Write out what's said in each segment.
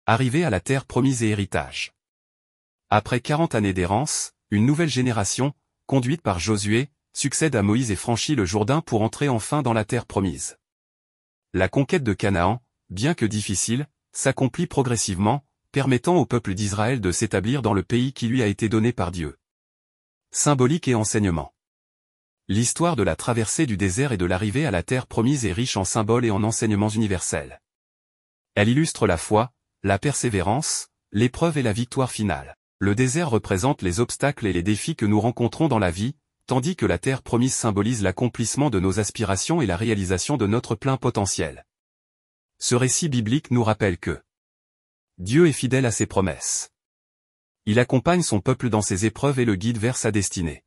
Arrivée à la terre promise et héritage. Après 40 années d'errance, une nouvelle génération, conduite par Josué, succède à Moïse et franchit le Jourdain pour entrer enfin dans la terre promise. La conquête de Canaan, bien que difficile, s'accomplit progressivement, permettant au peuple d'Israël de s'établir dans le pays qui lui a été donné par Dieu. Symbolique et enseignement. L'histoire de la traversée du désert et de l'arrivée à la terre promise est riche en symboles et en enseignements universels. Elle illustre la foi, la persévérance, l'épreuve et la victoire finale. Le désert représente les obstacles et les défis que nous rencontrons dans la vie, tandis que la terre promise symbolise l'accomplissement de nos aspirations et la réalisation de notre plein potentiel. Ce récit biblique nous rappelle que Dieu est fidèle à ses promesses. Il accompagne son peuple dans ses épreuves et le guide vers sa destinée.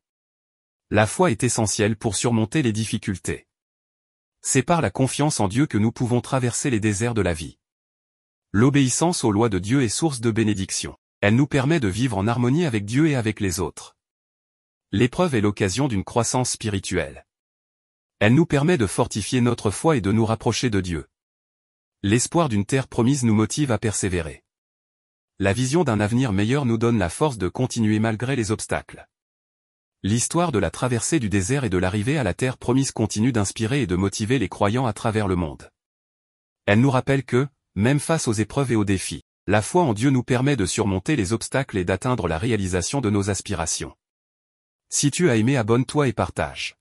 La foi est essentielle pour surmonter les difficultés. C'est par la confiance en Dieu que nous pouvons traverser les déserts de la vie. L'obéissance aux lois de Dieu est source de bénédiction. Elle nous permet de vivre en harmonie avec Dieu et avec les autres. L'épreuve est l'occasion d'une croissance spirituelle. Elle nous permet de fortifier notre foi et de nous rapprocher de Dieu. L'espoir d'une terre promise nous motive à persévérer. La vision d'un avenir meilleur nous donne la force de continuer malgré les obstacles. L'histoire de la traversée du désert et de l'arrivée à la terre promise continue d'inspirer et de motiver les croyants à travers le monde. Elle nous rappelle que, même face aux épreuves et aux défis, la foi en Dieu nous permet de surmonter les obstacles et d'atteindre la réalisation de nos aspirations. Si tu as aimé, abonne-toi et partage.